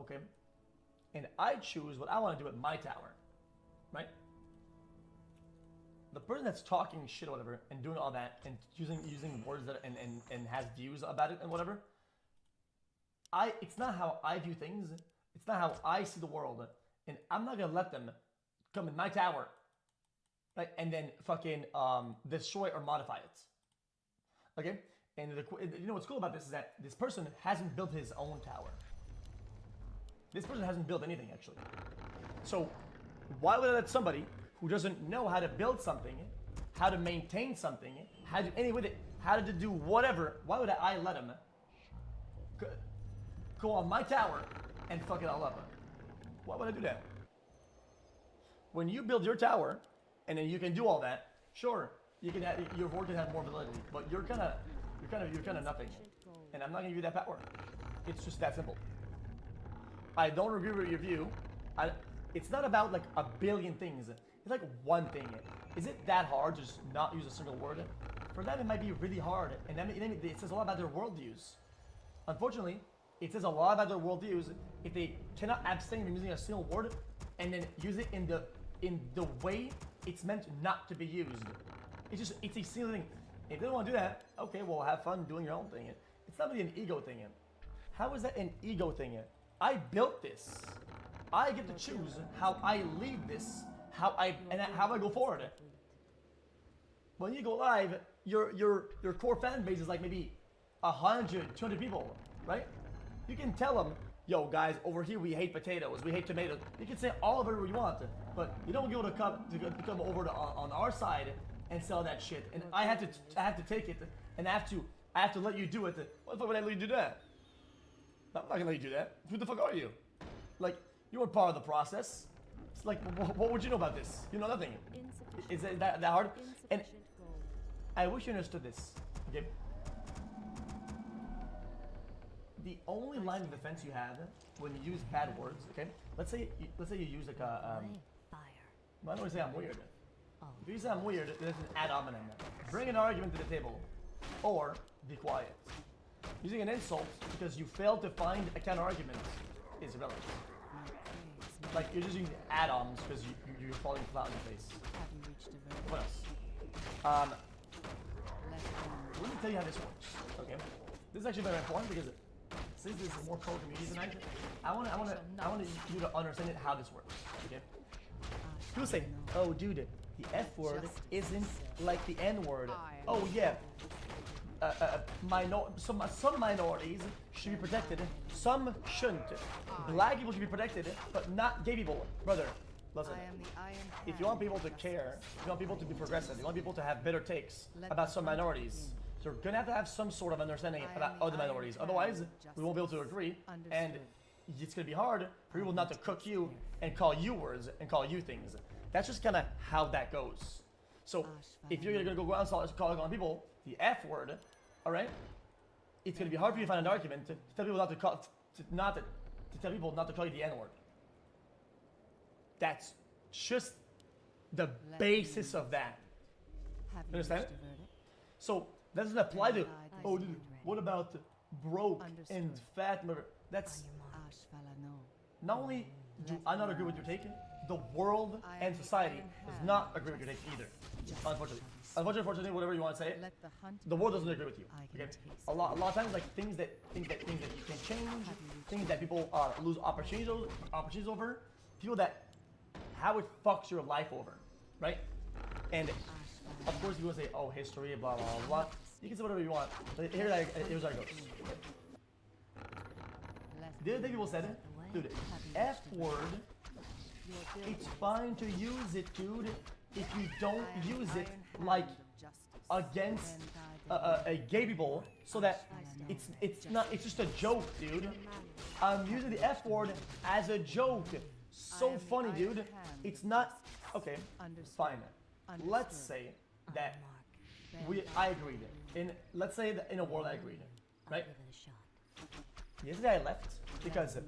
okay? And I choose what I want to do at my tower, right? The person that's talking shit or whatever and doing all that and using words that and has views about it and whatever, it's not how I view things. It's not how I see the world, and I'm not gonna let them come in my tower, right? And then fucking destroy or modify it. Okay? And you know what's cool about this is that this person hasn't built his own tower. This person hasn't built anything actually. So why would I let somebody who doesn't know how to build something, how to maintain something, how to do anything with it, how to do whatever, why would I let him go on my tower and fuck it all up? Why would I do that? When you build your tower and then you can do all that, sure, you can have, your board can have more validity, but you're kind of nothing, and I'm not gonna give you that power. It's just that simple. I don't agree with your view. It's not about like a billion things. It's like one thing. Is it that hard to just not use a single word? For them, it might be really hard, and then it says a lot about their worldviews. Unfortunately, it says a lot about their worldviews if they cannot abstain from using a single word and then use it in the way it's meant not to be used. It's a single thing. If they don't want to do that, okay, well, have fun doing your own thing. It's not really an ego thing. How is that an ego thing? I built this. I get to choose how I lead this, how I go forward. When you go live, your core fan base is like maybe 100, 200 people, right? You can tell them, yo guys, over here we hate potatoes, we hate tomatoes. You can say all of it you want, but you don't get to come over on our side and sell that shit. And I have to take it, and I have to let you do it. What the fuck would I let you do that? I'm not gonna let you do that. Who the fuck are you? Like, you weren't part of the process. It's like, what would you know about this? You know nothing. Is it that hard? And I wish you understood this. Okay. The only line of defense you have when you use bad words, okay? Let's say you use like a I don't want to say I'm weird. If you say I'm weird, there's an ad hominem. Bring an argument to the table, or be quiet. Using an insult because you failed to find a counter argument is irrelevant. Like you're just using add-ons because you're falling flat on your face. What else? Let me tell you how this works. Okay, this is actually very important because since this is more pro community tonight, I want you to understand it how this works. Okay. People say, "Oh, dude, the F word isn't like the N word." Oh yeah. Some minorities should be protected, some shouldn't. Black people should be protected, but not gay people. Brother, listen. If you want people to care, if you want people to be progressive, you want people to have better takes about some minorities, you're gonna have to have some sort of understanding about other minorities. Otherwise, we won't be able to agree, and it's gonna be hard for people not to cook you and call you words and call you things. That's just kind of how that goes. So if you're gonna go out and calling on people the F word, all right, it's gonna be hard for you to find an argument to tell people not to call tell people not to call you the N word. That's just the basis of that. You understand? So that doesn't apply to dude, what about broke and fat? That's not only do I not agree with your take, the world and society does not agree with your take either. Unfortunately, whatever you want to say, the world doesn't agree with you. Okay? A lot of times, like things that you can change, things that people lose opportunities over, people that how it fucks your life over, right? And of course, people say, "Oh, history, blah blah blah." You can say whatever you want. But here's how it goes. The other day, people said, "Dude, F word. It's fine to use it, dude, if you don't use it like against gay people, so that it's just a joke, dude. I'm using the F word as a joke. So funny, dude. It's not okay. Fine. Let's say that I agreed, let's say that in a world I agreed, right? Yesterday I left because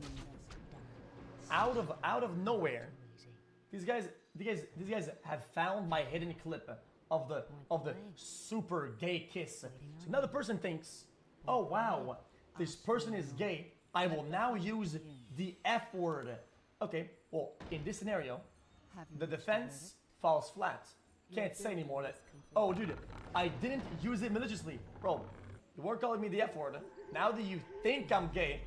out of nowhere, these guys have found my hidden clip of the super gay kiss. So now the person thinks, oh wow, this person is gay. I will now use the F word. Okay, well, in this scenario, the defense falls flat. Can't say anymore that, oh dude, I didn't use it maliciously. Bro, you weren't calling me the F word. Now that you think I'm gay,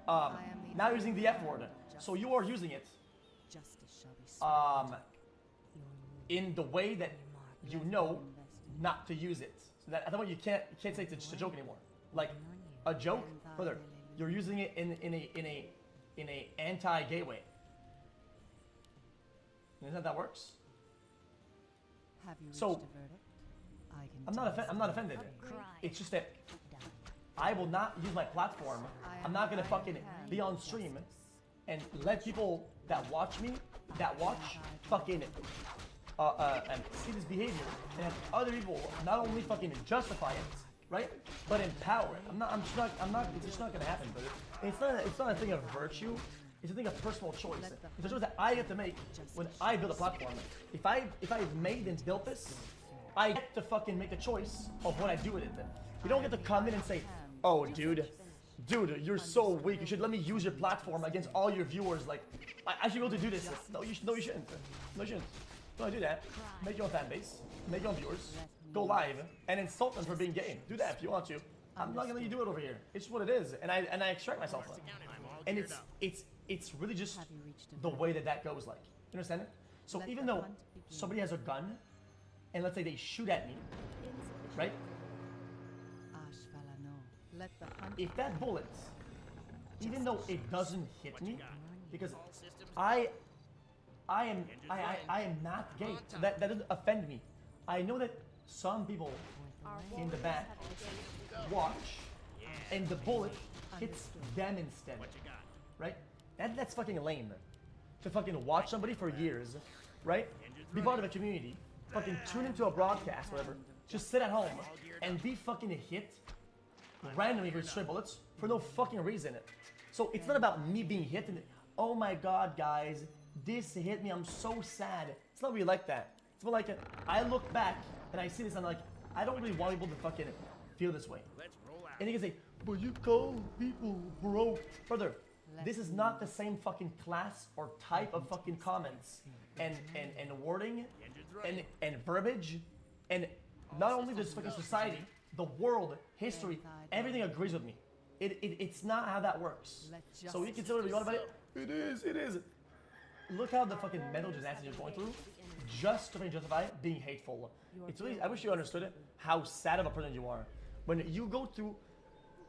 now you're using the F word. So you are using it in the way that you know not to use it. So that at the point you can't say it's a joke anymore. Like a joke, brother, you're using it in a anti-gay way. Isn't that works? So I'm not offended. It's just that I will not use my platform. I'm not gonna fucking be on stream and let people that watch me, fucking and see this behavior and have other people not only fucking justify it, right, but empower it. It's just not gonna happen, brother. It's not a thing of virtue. It's a thing of personal choice. It's a choice that I get to make when I build a platform. If I've made and built this, I get to fucking make a choice of what I do with it. You don't get to come in and say, oh dude, you're so weak. You should let me use your platform against all your viewers. Like, I should be able to do this. No, you shouldn't. No, you shouldn't. Don't do that. Make your own fan base. Make your own viewers. Go live and insult them for being gay. Do that if you want to. I'm not gonna let you do it over here. It's what it is, and I extract myself. And it's really just the way that goes. Like, you understand it? So even though somebody has a gun, and let's say they shoot at me, right? If that bullet, even though it doesn't hit me, because I am not gay, so that doesn't offend me. I know that some people in the back watch, and the bullet hits them instead, right? That's fucking lame. To fucking watch somebody for years, right? Be part of a community, fucking tune into a broadcast, whatever. Just sit at home and be fucking hit randomly with stray bullets for no fucking reason. So it's not about me being hit and, oh my god, guys, this hit me, I'm so sad. It's not really like that. It's more like I look back and I see this and I'm like, I don't really want people to fucking feel this way. And you can say, but you call people bro. Brother, this is not the same fucking class or type of fucking comments and wording and verbiage. And not only this fucking society, the world, history, everything agrees with me. It's not how that works. So you can say whatever you want about it. It is. Look how the fucking mental gymnastics you're going through just to justify being hateful. It's really, I wish you understood it, how sad of a person you are. When you go through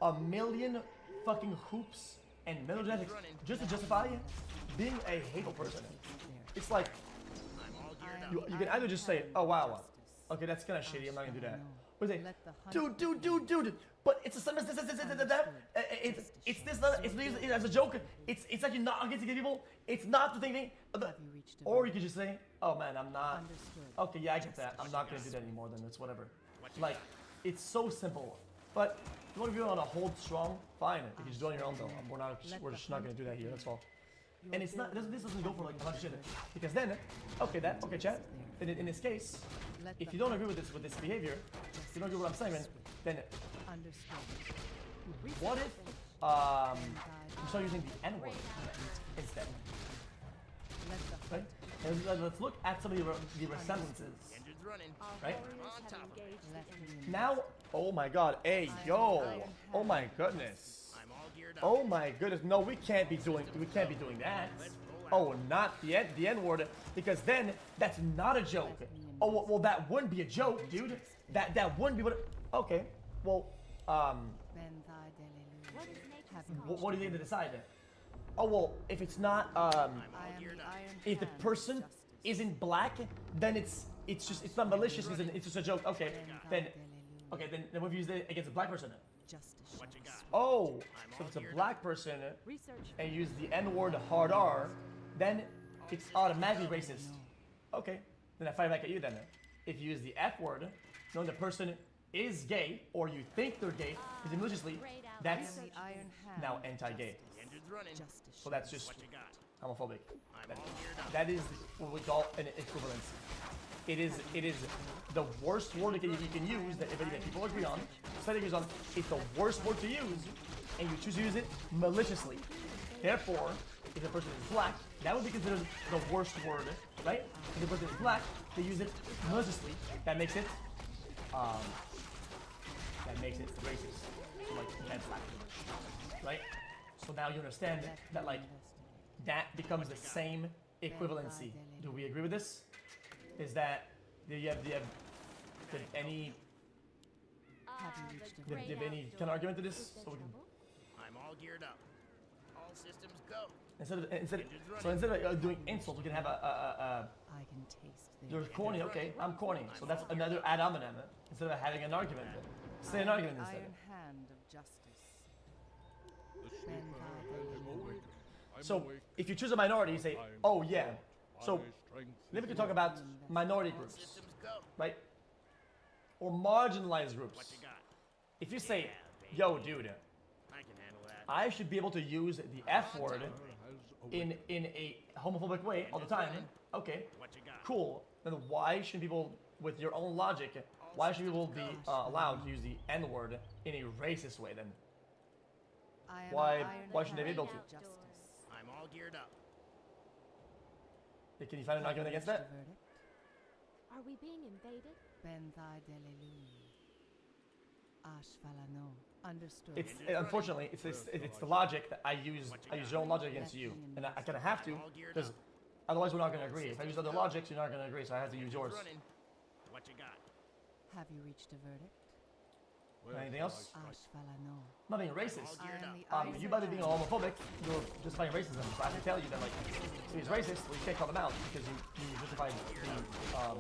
a million fucking hoops and mental gymnastics just to justify being a hateful person. It's like, you can either just say, oh wow, okay, that's kind of shitty, I'm not gonna do that. Or say, dude, but it's a sentence, it's this, it's as a joke, it's like you're not against gay people, it's not the thing, or you could just say, oh man, I'm not, okay, yeah, I get that, I'm not gonna do that anymore, then it's whatever. Like, it's so simple. But if you want to hold strong, fine. You can just do it on your own though. We're just not gonna do that here, that's all. And it's not, this doesn't go for like a bunch of shit. Because then, okay chat, in this case, if you don't agree with this behavior, if you don't agree with what I'm saying, then what if you start using the N-word instead? Right? And let's look at some of the resemblances. Right? Now, oh my god, hey, yo, oh my goodness. Oh my goodness, no, we can't be doing that. Oh, not the N-word, because then that's not a joke. Oh, well, that wouldn't be a joke, dude. That wouldn't be what, okay, well, what do you think to decide? Oh, well, if it's not, if the person isn't black, then it's not malicious, it's just a joke. Okay, then we've used it against a black person. Oh, so if it's a black person and you use the N-word hard R, then it's automatically racist. Okay, then I fire back at you then. If you use the F word, knowing the person is gay, or you think they're gay, because maliciously, that's now anti-gay. So that's just homophobic. That is what we call an equivalence. It is the worst word you can use that people agree on. Society agrees on. It's the worst word to use, and you choose to use it maliciously. Therefore, if the person is black, that would be considered the worst word, right? If the person is black, they use it maliciously. That makes it racist. So like anti-black, right? So now you understand that like that becomes the same equivalency. Do we agree with this? Is that do you have any kind of argument to this? So we can, I'm all geared up. All systems go. Instead of doing insults, we can have I can taste you're corny, okay, I'm corny. So that's another ad hominem instead of having an argument. Say an argument instead. iron hand of justice. So if you choose a minority, you say, oh yeah. So then we can talk about minority groups, Systems go. right? Or marginalized groups. What you got? If you say, yo dude, I can handle that. I should be able to use the F word in a homophobic way all the time, okay, What you got? cool. Then why shouldn't people, with your own logic, why should people be allowed to use the N word in a racist way then? Why shouldn't they be able to? I'm all geared up. Can you find an argument against that? Are we being invaded? Understood. It's unfortunately it's the logic that I use your own logic against you, and I kind of have to because otherwise we're not going to agree. If I use other logics, you're not going to agree, so I have to use yours. Running. What you got? Have you reached a verdict? Anything else? Ashfalano. I'm not being racist. All geared up. You by being homophobic, you're justifying racism. So I have to tell you that like, if he's racist, well, you can't call them out because you justify the homophobia.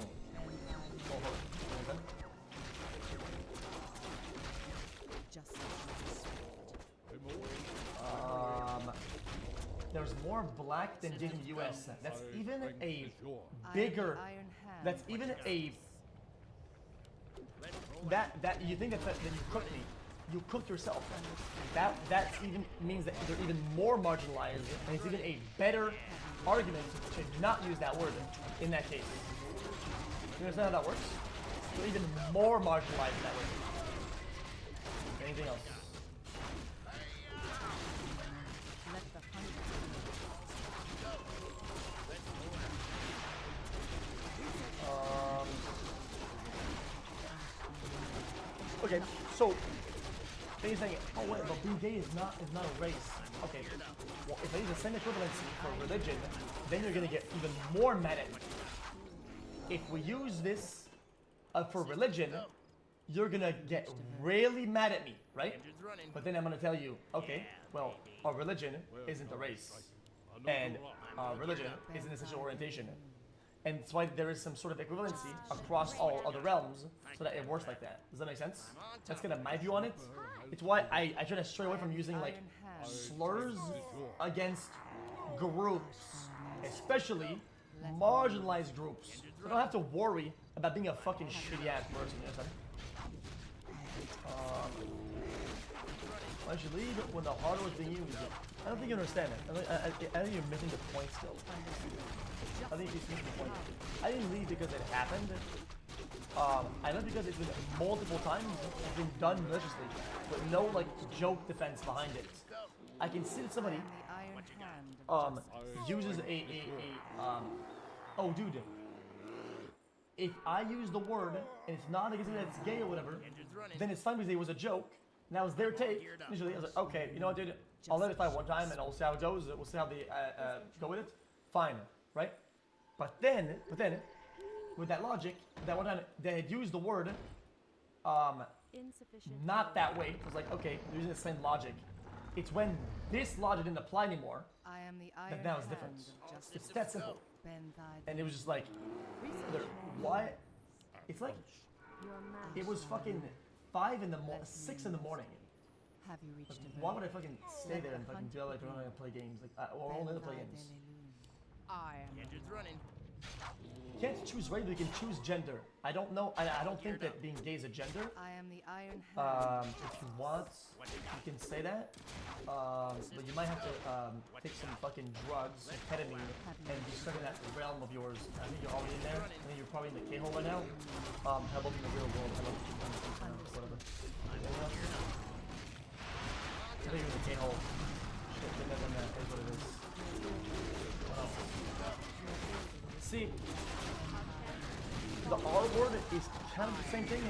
There's more black than did in the U.S. That's even a bigger. That's even a. That you think that you cooked me. You cooked yourself. That even means that they're even more marginalized, and it's even a better argument to not use that word in that case. You understand how that works? They're even more marginalized in that way. Anything else? Okay, so then you're saying, oh wait, but being gay is not a race. Okay, well if I use the same equivalency for religion, then you're gonna get even more mad at me. If we use this for religion, you're gonna get really mad at me, right? But then I'm gonna tell you, okay, well, our religion isn't a race, and our religion isn't a sexual orientation. And that's why there is some sort of equivalency across all other realms, so that it works like that. Does that make sense? That's kind of my view on it. It's why I try to stray away from using like slurs against groups, especially marginalized groups. You don't have to worry about being a fucking shitty ass person. You know what I'm saying? Why should leave when the hardware was being used? I don't think you understand it. I think you're missing the point still. I think he's missing the point. I didn't leave because it happened. I left because it's been multiple times. It's been done maliciously, but no like joke defense behind it. I can see that somebody uses oh dude, if I use the word and it's not because it's gay or whatever, then it's fine because it was a joke. And that was their take. Initially, I was like, okay, you know what, dude? I'll let it fly one time and I'll see how it goes. We'll see how they go with it. Fine, right? But then, with that logic, that one time they had used the word, not that way. It was like, okay, they're using the same logic. It's when this logic didn't apply anymore that now it's different. It's that simple. And it was just like, why? It's like, it was fucking 6 in the morning. Have you reached a Why would I fucking stay there and fucking feel like we're not gonna play games? Like, we're only gonna play games. Engine's running. You can't choose race, but you can choose gender. I don't know. I don't think that being gay is a gender. I am the iron hand. If you want, you can say that. But you might have to take some fucking drugs, some ketamine, and be stuck in that realm of yours. I think you're already in there. I think you're probably in the K-hole right now. How about in the real world? How about whatever? I think you're in the K-hole. then is what it is. What else? See, the R word is kind of the same thing.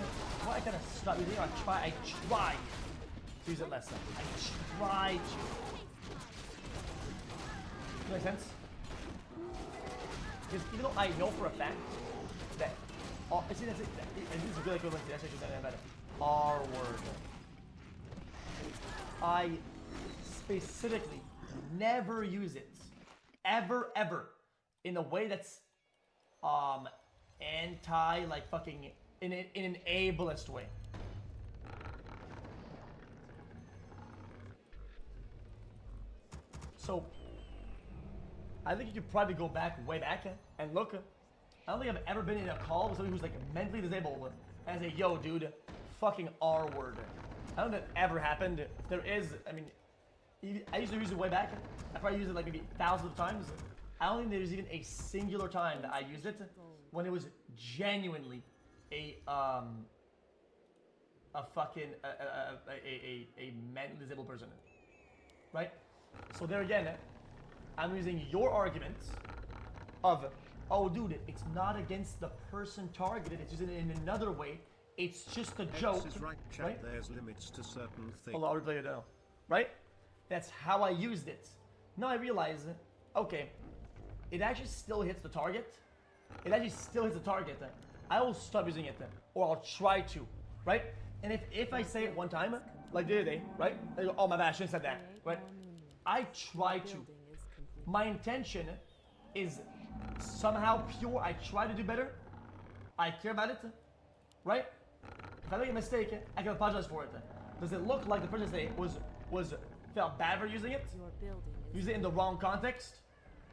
Why I kind of stop using it? I try to use it less. I try to. Does that make sense? Because even though I know for a fact that, see, that's it. And this is a good equivalent to that's actually better. R word. I specifically never use it, ever, in a way that's anti, like fucking in an ableist way. So I think you could probably go way back and look. I don't think I've ever been in a call with somebody who's like mentally disabled and say, yo, dude, fucking R word. I don't think that ever happened. If there is, I mean, I used to use it way back. I probably used it like maybe thousands of times. I don't think there's even a singular time that I used it when it was genuinely a fucking mentally disabled person, right? So there again, I'm using your arguments of, oh dude, it's not against the person targeted, it's just in another way. It's just a joke, is right, chat, right? There's limits to certain things. Hold on, I'll replay it now, right? That's how I used it. Now I realize, okay, it actually still hits the target. It actually still hits the target. I will stop using it, or I'll try to, right? And if I say it one time, like the other day, right? They go, oh my bad, I shouldn't have said that, right? I try to. My intention is somehow pure. I try to do better. I care about it, right? If I make a mistake, I can apologize for it. Does it look like the person say was felt bad for using it? Use it in the wrong context?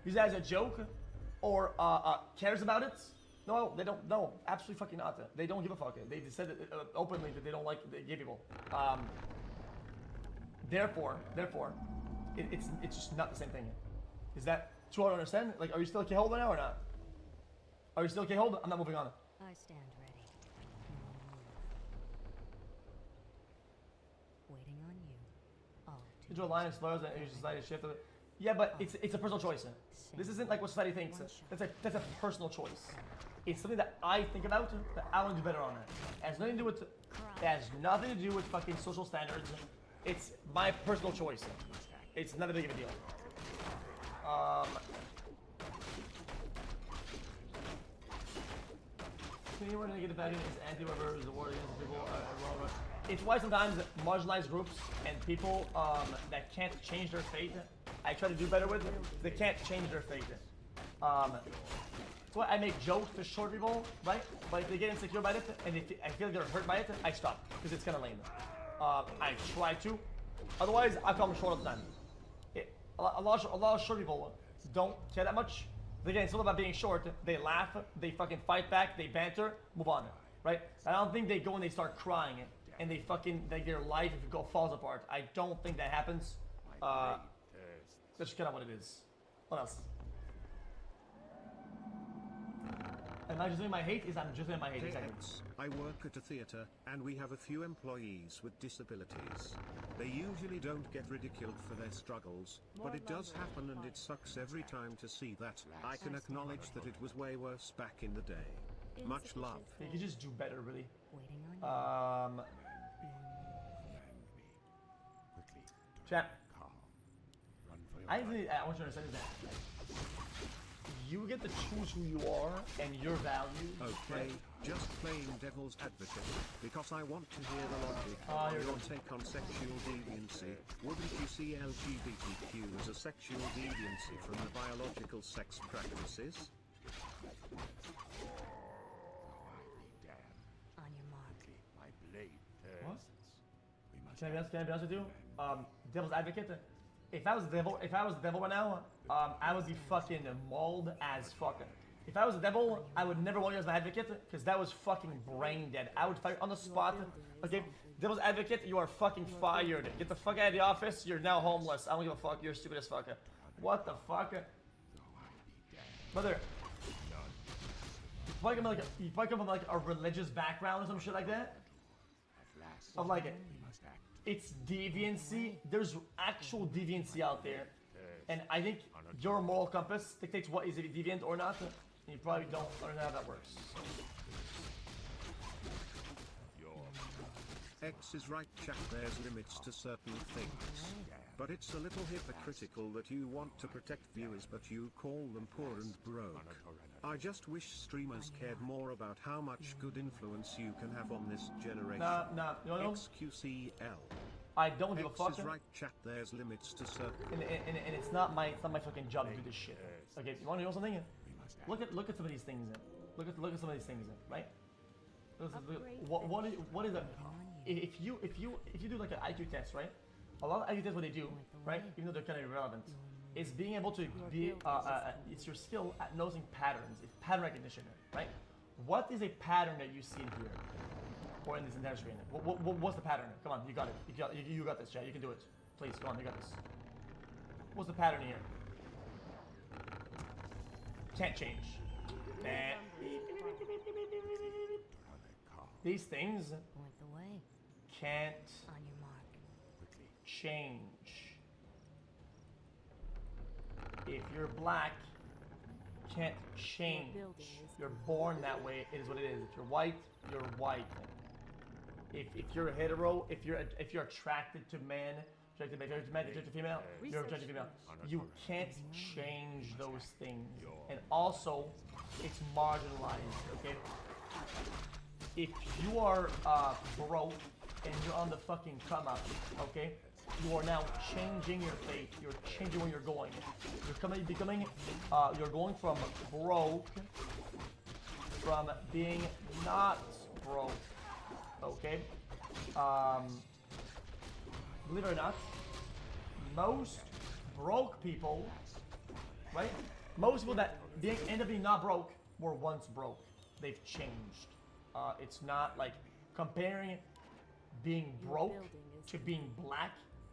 Use it as a joke? Or cares about it? No, they don't. No, absolutely fucking not. They don't give a fuck. They said it openly that they don't like gay people. Therefore, it's just not the same thing. Is that too hard to understand? Like, are you still K-Holder now or not? Are you still K-Holder? I'm not moving on. I stand ready. Waiting on you. All You draw a line, slows, and you just slide a shift of it. Yeah, but it's a personal choice. This isn't like what society thinks. That's a personal choice. It's something that I think about, that I want to do better on it. It has nothing to do with, fucking social standards. It's my personal choice. It's not that big of a deal. Anyone negative value is anti-whoever is the war against the people. It's why sometimes marginalized groups and people that can't change their fate, I try to do better with. They can't change their fate. That's why I make jokes to short people, right? But if they get insecure about it and I feel like they're hurt by it, I stop because it's kind of lame. I try to. Otherwise, I call them short all the time. A lot of short people don't care that much. Again, it's all about being short. They laugh, they fucking fight back, they banter, move on, right? I don't think they go and they start crying and they fucking, like their life falls apart. I don't think that happens. That's just kind of what it is. What else? Am I just doing my hate? I'm just doing my hate. Exactly. I work at a theatre, and we have a few employees with disabilities. They usually don't get ridiculed for their struggles, but it does happen and it sucks every time to see that. I can acknowledge that it was way worse back in the day. Much love. You can just do better, really. waiting on you. Chat. I want you to understand that. You get to choose who you are and your values. Okay, just playing devil's advocate, because I want to hear the logic Ah, of your take on sexual deviancy. Wouldn't you see LGBTQ as a sexual deviancy from the biological sex practices? On your mark. What? Can I be honest with you? Devil's advocate. If I was the devil right now, I would be fucking mauled as fuck. If I was the devil, I would never want you as my advocate, because that was fucking brain dead. I would fire on the spot. Okay, devil's advocate, you are fucking fired. Get the fuck out of the office. You're now homeless. I don't give a fuck. You're stupid as fuck. What the fuck, brother? You probably come from like a religious background or some shit like that. Of like it. it's deviancy. There's actual deviancy out there. And I think your moral compass dictates what is deviant or not. And you probably don't learn how that works. X is right, chat. There's limits to certain things. But it's a little hypocritical that you want to protect viewers but you call them poor and broke. I just wish streamers cared more about how much good influence you can have on this generation. Nah, you know? XQCL. I don't give a fuck. X is right, chat. There's limits to certain. And it's not my fucking job to do this shit. Okay, you want to know something? Look at some of these things. Look at some of these things, right? What is it? If you do like an IQ test, right? A lot of IQ tests, what they do, right? Even though they're kind of irrelevant, is being able to be it's your skill at noticing patterns. It's pattern recognition, right? What is a pattern that you see in here, or in this entire screen? What's the pattern? Come on, you got it. You got this, Chad. You can do it. Please, come on, you got this. What's the pattern here? Can't change. Nah. These things Point the way. can't On your mark. change. If you're black, can't change. You're born that way. It is what it is. If you're white, you're white. If you're hetero, if you're attracted to men, attracted to female, you're attracted to female. You can't change those things. And also, it's marginalized. Okay. If you are broke and you're on the fucking come up, okay, you are now changing your fate. You're changing where you're going. You're going from broke, from being not broke, okay? Believe it or not, most broke people, right? Most people that end up being not broke were once broke. They've changed. It's not like comparing being broke to being black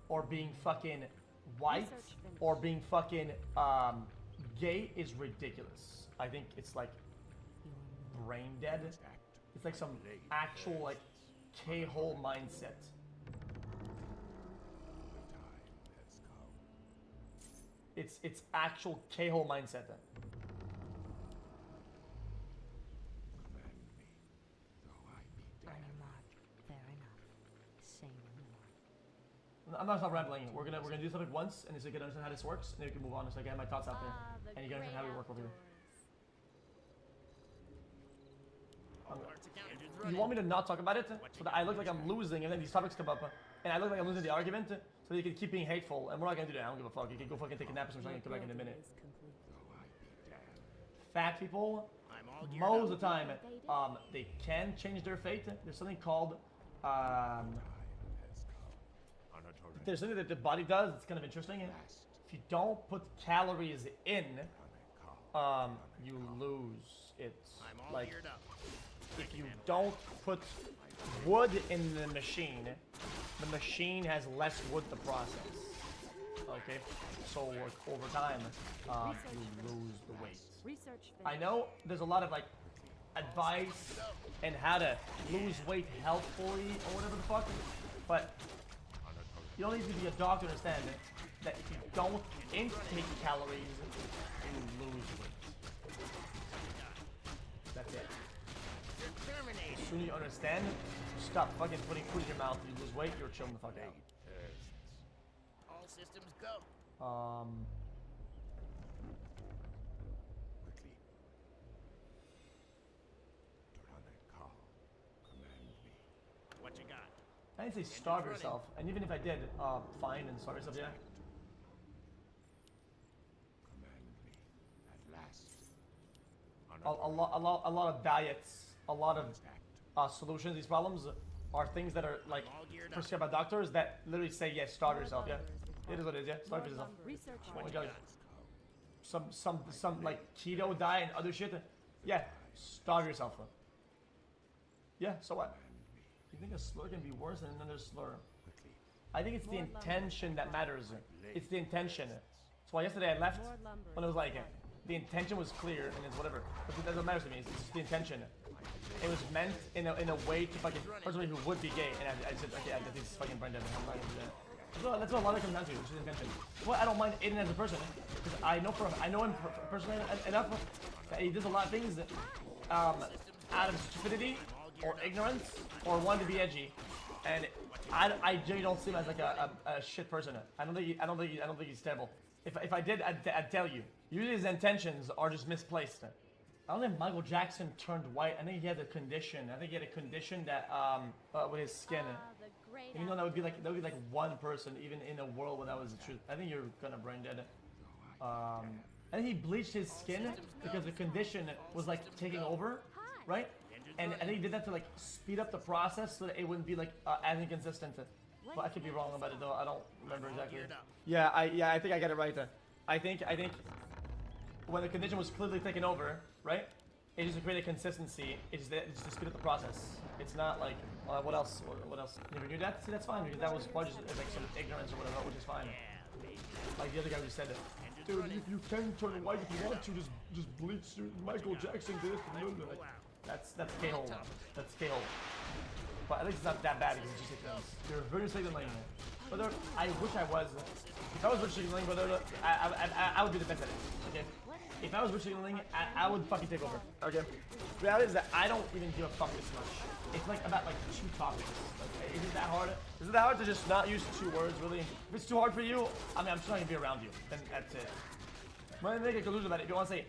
or being fucking white or being fucking gay is ridiculous. I think it's like brain dead. It's like some actual like K-hole mindset. It's actual K-hole mindset. On your mark. Fair enough. Say no more. I'm not stop rambling. We're gonna do something once, and so you can understand how this works, and then we can move on. So I get my thoughts out there, and you can understand how we work over here. All parts account. Engines You running. want me to not talk about it, so that I look like I'm losing, and then these topics come up, and I look like I'm losing the argument, so that you can keep being hateful, and we're not gonna do that. I don't give a fuck. You can go fucking take a nap or something and come back in a minute. Fat people, I'm all geared most up. of the time, they can change their fate. There's something called, there's something that the body does. It's kind of interesting. If you don't put calories in, you lose it. I'm all Like, geared up. if you don't put wood in the machine has less wood to process. Okay, so like, over time, you lose the weight. Research I know there's a lot of like advice and how to lose weight healthfully or whatever the fuck, but you don't need to be a doctor to understand that if you don't intake calories, you lose weight. That's it. You're terminated. As soon as you understand, stop fucking putting food in your mouth, you lose weight, you're chilling the fuck out. All systems go. What you got? I didn't say starve yourself, and even if I did, fine and starve yourself, yeah. A lot of diets, a lot of solutions to these problems are things that are like prescribed by doctors that literally say, yes, starve yourself, yeah. It is what it is, yeah. Starve yourself. Research Oh my god. Some like keto diet and other shit. Yeah, starve yourself. Yeah, so what? You think a slur can be worse than another slur? I think it's the intention that matters. It's the intention. That's why yesterday I left when it was like, the intention was clear and it's whatever. But that doesn't matter to me. It's just the intention. It was meant in a way to fucking for somebody who would be gay, and I said, okay, I think this is fucking brain dead. I'm not gonna do that. That's what a lot of it comes down to, which is intention. Well, I don't mind Aiden as a person, because I know him personally enough that he does a lot of things that, out of stupidity or ignorance or wanting to be edgy, and I genuinely don't see him as like a shit person. I don't think he's terrible. If I did, I'd tell you. Usually his intentions are just misplaced. I don't think Michael Jackson turned white. I think he had a condition. I think he had a condition that with his skin. The great You know that would be like one person even in a world where that was the truth. I think you're kind of brain dead. And he bleached his skin because the condition was like taking over, right? And I think he did that to like speed up the process so that it wouldn't be like as inconsistent. But I could be wrong about it though. I don't remember exactly. Yeah, I think I get it right. I think when the condition was clearly taken over, right? It just created consistency. It's just to speed up the process. It's not like what else? What else? You never knew that? See, that's fine because that was probably just like some ignorance or whatever, which is fine. Like the other guy who said it. Dude, you can turn white if you want to. Just bleach. Michael Jackson did it. That's K-hole. That's K-hole. But at least it's not that bad because it's just ignorance. You're very signaling. But I wish I was. If I was rich signaling, brother, I would be the best at it. Okay. If I was rich signaling, I would fucking take over. Okay. The reality is that I don't even give a fuck this much. It's like about like 2 topics. Like, is it that hard? Is it that hard to just not use 2 words, really? If it's too hard for you, I mean, I'm just not gonna be around you. Then that's it. I'm gonna make a conclusion about it. If you want to say,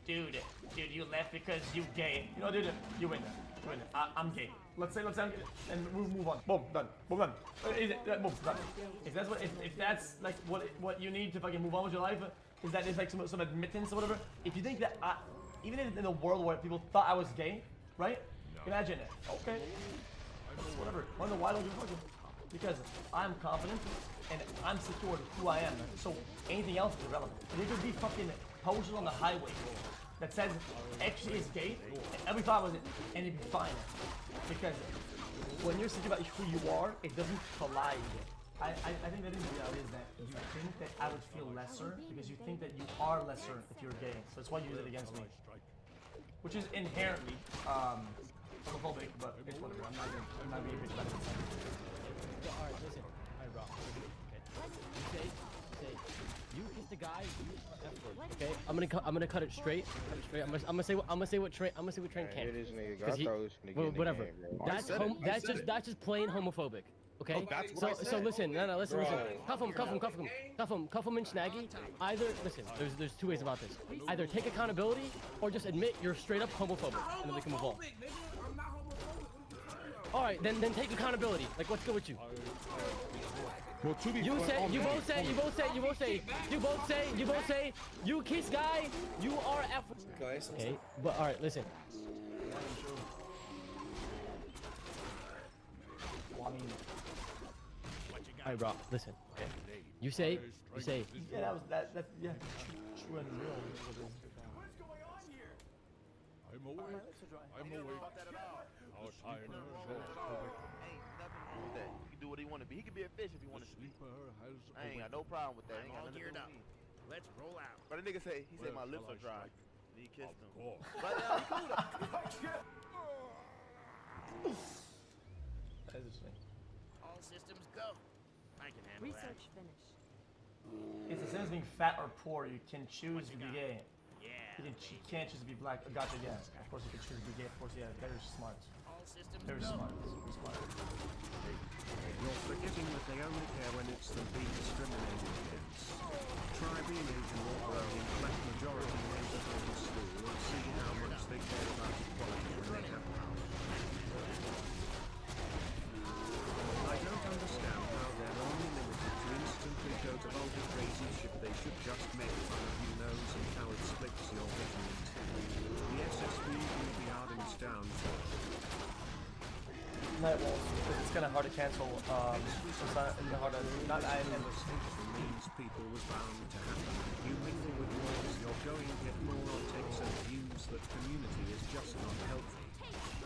dude, you left because you gay. You know, dude, you win. You win. I'm gay. Let's say, and we'll move on. Boom, done. Boom, done. Boom, done. If that's like what you need to fucking move on with your life, is that there's like some admittance or whatever. If you think that even in a world where people thought I was gay, right? Imagine it. Okay. Whatever. I don't know why I don't give a fuck. Because I'm confident and I'm secure with who I am. So anything else is irrelevant. There could be fucking posters on the highway that says X is gay, and every thought was it, and it'd be fine. Because when you're thinking about who you are, it doesn't collide. I think that is the reality is that you think that I would feel lesser because you think that you are lesser if you're gay. So that's why you use it against me. Which is inherently homophobic, but it's whatever. I'm not being a bitch about it. Alright, listen. Alright, Rob. Okay. You say, you kiss the guy, you F-word. Okay? I'm gonna cut it straight. I'm gonna say what Train can. This nigga got those niggas Well, in the whatever. game, bro. That's just plain homophobic. Okay? Oh, that's what I So said. listen, no, listen. Bro. Cuff him and Snaggy. Either listen, there's 2 ways about this. Either take accountability or just admit you're straight up homophobic, and then we can move on. I'm not homophobic. Alright, then take accountability. Like, what's good with you? Well, to be You both say, you kiss guy, you are F. Okay, but alright, listen. Alright, bro, listen. Okay. You say. Yeah, that's yeah, true and real. What's going on here? I'm awake. I'm awake. Our tiny Ain't nothing wrong with that. He can do what he want to be. He can be a fish if he want to be. I ain't got no problem with that. Ain't got nothing to do with me. Let's roll out. But the nigga say, he said my lips are dry. And he kissed him. course. But he cool though. That is interesting. All systems go. I can handle Research finished. It's the same as being fat or poor. You can choose to be gay. that. Yeah. You can't choose to be black. Gotcha, yeah. Of course you can choose to be gay. Of course, yeah. Very smart. All systems Very go. smart. Smart. You're forgetting that they only care when it's them being discriminated against. Try being Asian or grow in black majority neighborhood or school and see how much they care about equality when they have power. I don't understand how they're only limited to instantly go to vulgar crazy shit. They should just make fun of you nose and how it splits your vision in two. The SSB will be hardens down for No, it won't. It's kind of hard to cancel. It's not hard to. Not I am. These people was bound to happen. You mingle with wolves, you're going to get more takes and views that community is just not healthy.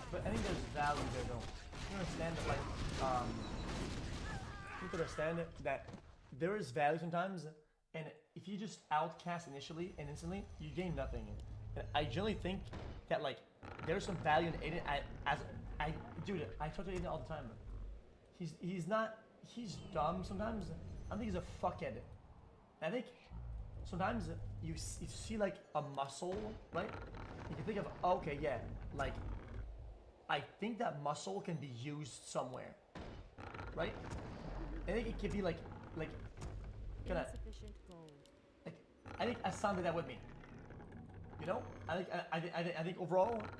But I think there's value there, though. You understand that, like, you understand that there is value sometimes, and if you just outcast initially and instantly, you gain nothing. And I generally think that like there's some value in Aiden. Dude, I talk to Aiden all the time. He's dumb sometimes. I think he's a fuckhead. I think sometimes you see like a muscle, right? You can think of, okay, yeah, like I think that muscle can be used somewhere, right? I think it could be like kinda, Insufficient gold. like I think Asan did that with me. You know, I think overall,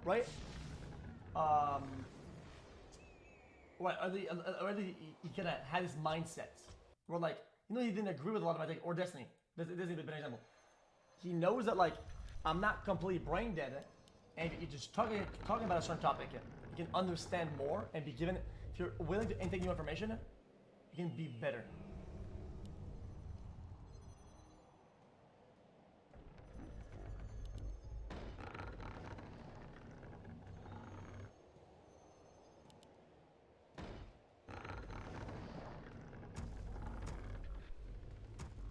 right? Right, or he kind of had his mindset where like, you know, he didn't agree with a lot of my take, or Destiny. Destiny would be an example. He knows that like I'm not completely brain dead, and if you're just talking about a certain topic, you can understand more and be given. If you're willing to intake new information, you can be better.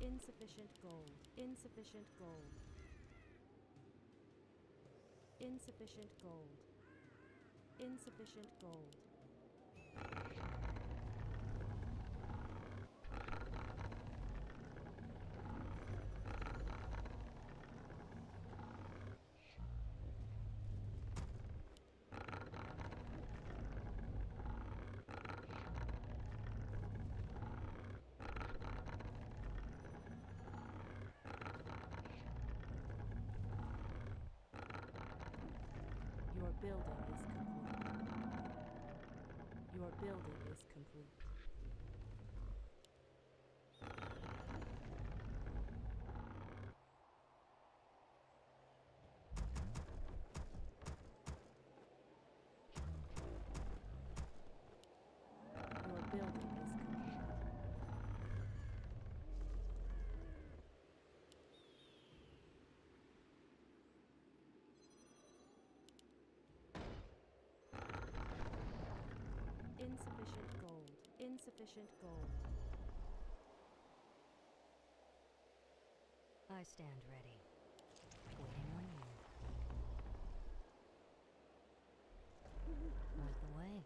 Insufficient gold. Insufficient gold. Insufficient gold. Insufficient gold. Your building is complete. Your building is complete. Your building is complete. Insufficient gold. Insufficient gold. I stand ready, waiting on you. Right the way.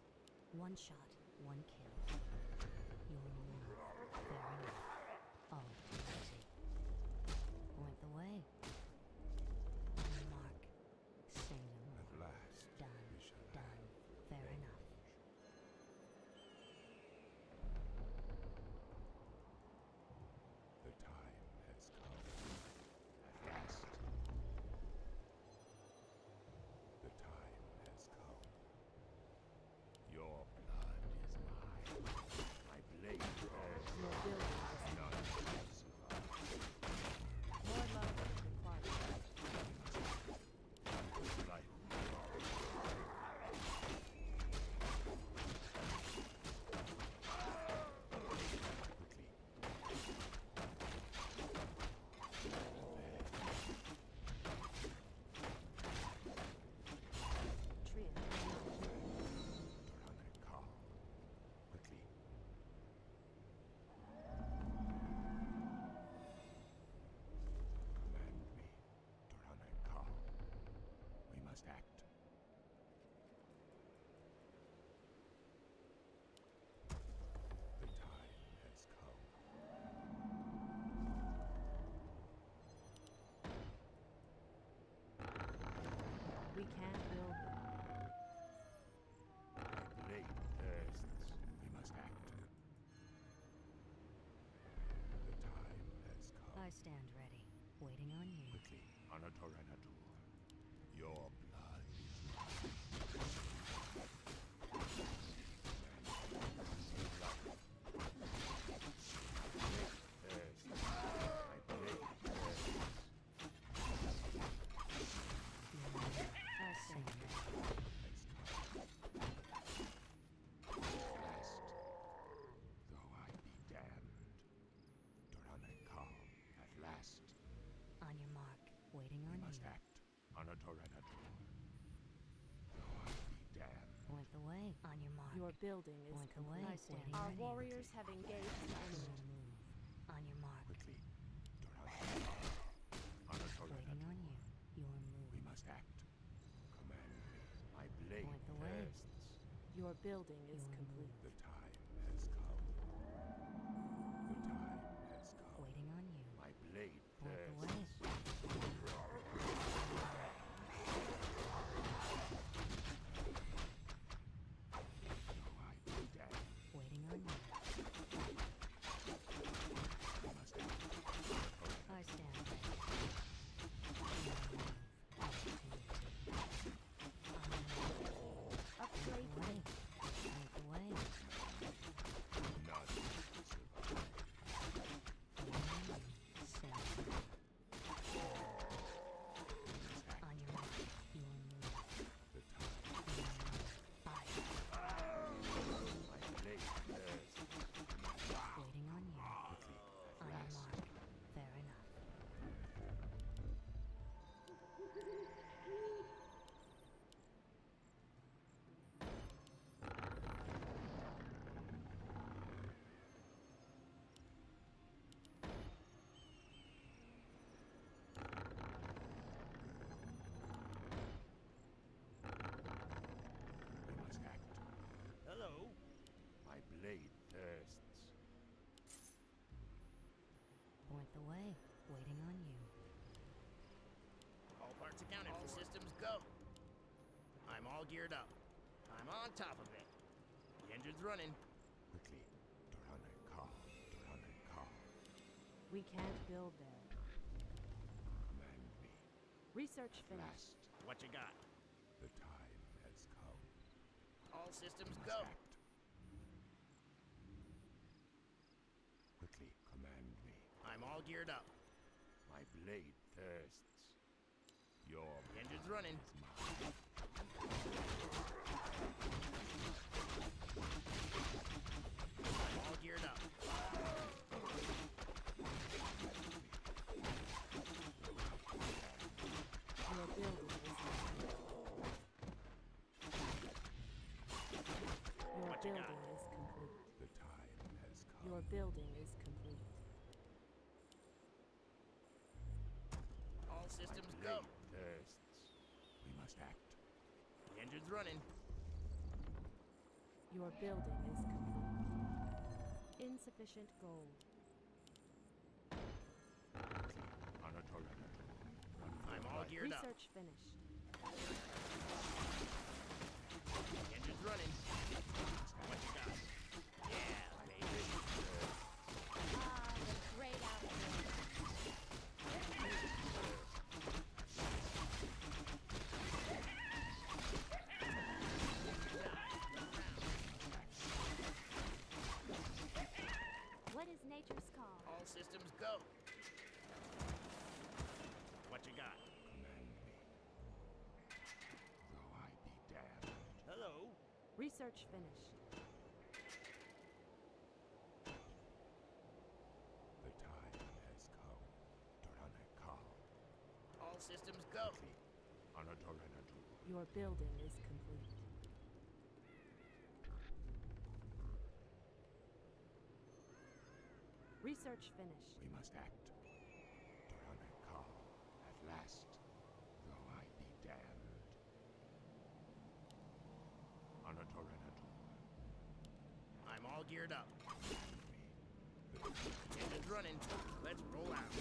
One shot, one kill. Your move. Fair enough. All easy. Point the way. On your mark. Say no more. At last, Done. we shall Done. Fair enough. The time has come. At last. The time has come. Your blood is mine. My blade falls. Your building is None shall survive. more love required. Life. Tria. Calm. Quickly. Command me, Calm. We must act. The time has come. We can't build them. My blade thirsts. We must act. The time has come. I stand ready, waiting on you. Quickly, Anatorenatur. Your blood is I stand ready. though I be damned. Calm. At last. On your mark, waiting We on must you. act. Anatorenatur. Though I be damned. Point the way. On your mark. Your building is Point the way. complete. Waiting Our on you. warriors have engaged the enemy. Move. On your mark. Quickly, Your building is complete. The time has come. The time has come. Waiting on you. My blade Point the way. thirsts. Though I be dead, Waiting on you. we must act. I stand ready. Upgrade Point the way. None survive. Stand on your mark. Your move. The time. Fire. My blade thirsts. Waiting on you. On your mark. Fair enough. We must act. Hello. My blade thirsts. Point the way. Waiting on you. All parts accounted. All systems go. I'm all geared up. I'm on top of it. The engine's running. Quickly. Turn and call. Turn and call. We can't build there. Command me. Research finished. Last. What you got? The time has come. All systems We must go. act. Quickly command me. I'm all geared up. My blade thirsts. Your The engine's running. is mine. I'm all geared up. Your building is complete. Your What you got? building is complete. The time has come. Your building is complete. All My systems blade go. thirsts. We must act. The engine's running. Your building is complete. Insufficient gold. On a torrent. I'm all geared up. Research finished. The engine's running. What you got? Yeah, baby. Ah, the great outdoors. What is nature's call? All systems go. What you got? Command me. Though I be damned. Hello. Research finished. The time has come. Turn and call. All systems go. On a torrent. Your building is complete. Research finished. We must act. Turn and call. At last. Though I be damned. On a torrent. I'm all geared up. The engine's running. Let's roll out.